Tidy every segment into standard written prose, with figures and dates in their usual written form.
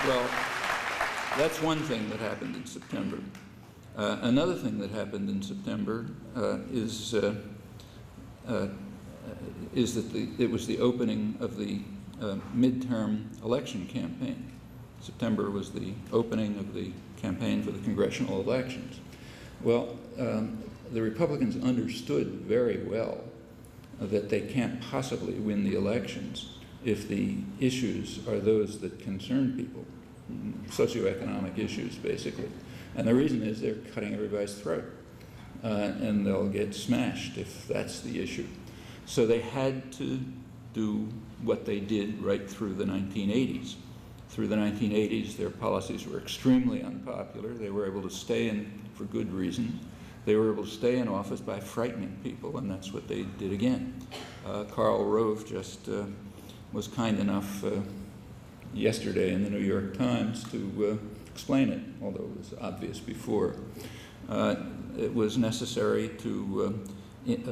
Well, that's one thing that happened in September. Another thing that happened in September is that it was the opening of the midterm election campaign. September was the opening of the campaign for the congressional elections. Well, the Republicans understood very well that they can't possibly win the elections if the issues are those that concern people, socioeconomic issues, basically. And the reason is they're cutting everybody's throat, and they'll get smashed if that's the issue. So they had to do what they did right through the 1980s. Through the 1980s, their policies were extremely unpopular. They were able to stay in for good reasons. They were able to stay in office by frightening people, and that's what they did again. Karl Rove just was kind enough yesterday in the New York Times to explain it, although it was obvious before. It was necessary to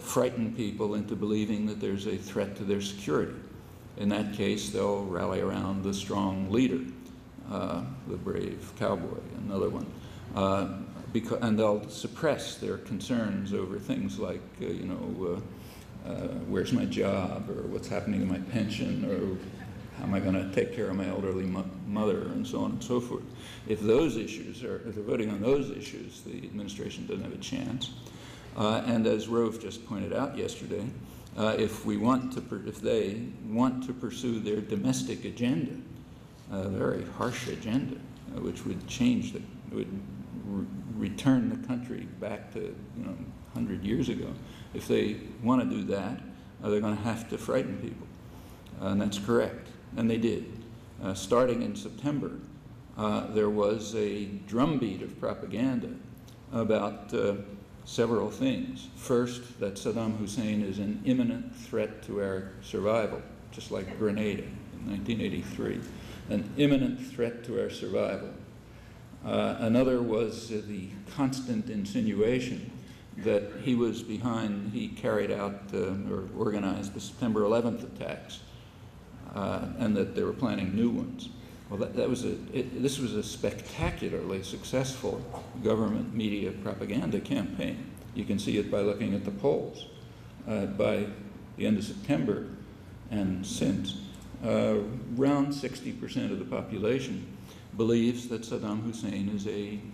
frighten people into believing that there's a threat to their security. In that case, they'll rally around the strong leader, the brave cowboy, another one. And they'll suppress their concerns over things like, where's my job, or what's happening to my pension, or how am I going to take care of my elderly mother, and so on and so forth. If those issues if they're voting on those issues, the administration doesn't have a chance. And as Rove just pointed out yesterday, if they want to pursue their domestic agenda, a very harsh agenda, which would return the country back to 100 years ago. If they want to do that, they're going to have to frighten people, and that's correct. And they did. Starting in September, there was a drumbeat of propaganda about several things. First, that Saddam Hussein is an imminent threat to our survival, just like Grenada in 1983, an imminent threat to our survival. Another was the constant insinuation that he carried out or organized the September 11th attacks, and that they were planning new ones. Well, this was a spectacularly successful government media propaganda campaign. You can see it by looking at the polls. By the end of September and since, around 60% of the population believes that Saddam Hussein is an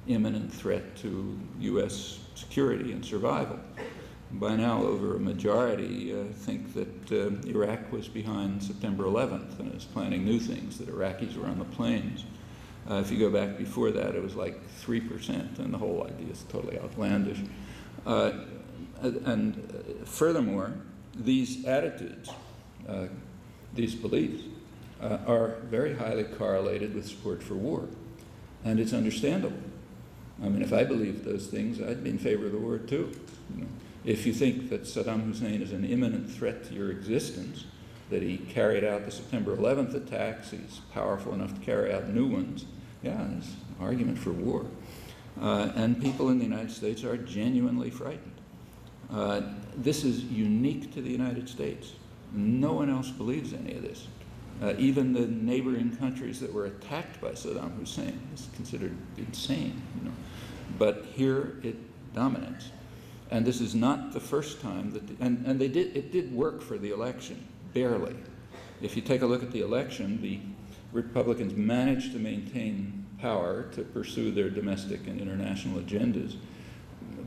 imminent threat to U.S. security and survival. By now, over a majority think that Iraq was behind September 11th and is planning new things, that Iraqis were on the plains. If you go back before that, it was like 3%, and the whole idea is totally outlandish. And furthermore, these attitudes, these beliefs, are very highly correlated with support for war. And it's understandable. I mean, if I believed those things, I'd be in favor of the war too. If you think that Saddam Hussein is an imminent threat to your existence, that he carried out the September 11th attacks, he's powerful enough to carry out new ones, yeah, there's an argument for war. And people in the United States are genuinely frightened. This is unique to the United States. No one else believes any of this. Even the neighboring countries that were attacked by Saddam Hussein is considered insane, But here it dominates. And this is not the first time that, it did work for the election, barely. If you take a look at the election, the Republicans managed to maintain power to pursue their domestic and international agendas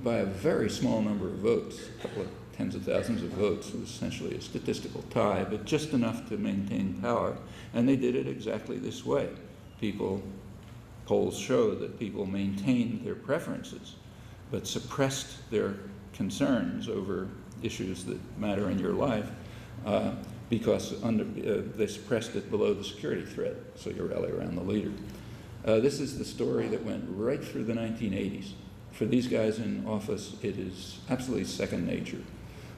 by a very small number of votes, a couple of tens of thousands of votes. It was essentially a statistical tie, but just enough to maintain power. And they did it exactly this way. Polls show that people maintained their preferences, but suppressed their concerns over issues that matter in your life because they suppressed it below the security threat, so you rally around the leader. This is the story that went right through the 1980s. For these guys in office, it is absolutely second nature.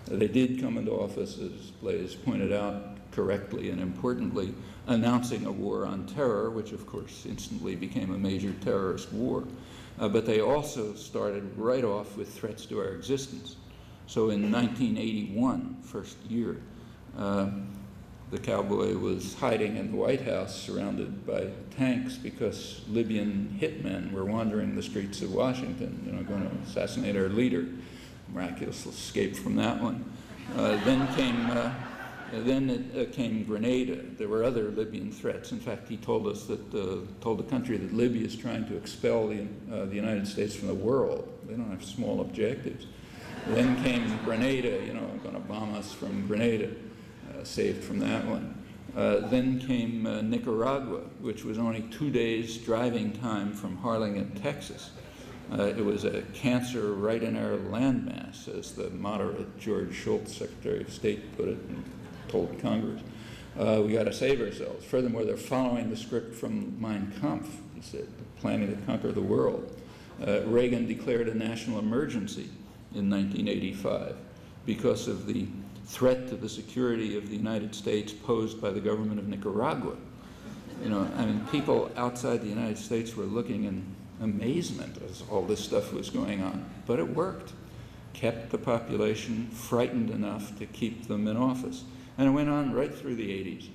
They did come into office, as Blaise pointed out correctly and importantly, announcing a war on terror, which of course instantly became a major terrorist war. But they also started right off with threats to our existence. So in 1981, first year, the cowboy was hiding in the White House surrounded by tanks because Libyan hitmen were wandering the streets of Washington, going to assassinate our leader. Miraculous escape from that one. Then came Grenada. There were other Libyan threats. In fact, he told us that told the country that Libya is trying to expel the United States from the world. They don't have small objectives. Then came Grenada, going to bomb us from Grenada, saved from that one. Then came Nicaragua, which was only 2 days driving time from Harlingen, Texas. It was a cancer right in our landmass, as the moderate George Shultz, Secretary of State, put it and told Congress. We got to save ourselves. Furthermore, they're following the script from Mein Kampf, he said, planning to conquer the world. Reagan declared a national emergency in 1985 because of the threat to the security of the United States posed by the government of Nicaragua. People outside the United States were looking in amazement as all this stuff was going on. But it worked. Kept the population frightened enough to keep them in office. And it went on right through the 80s.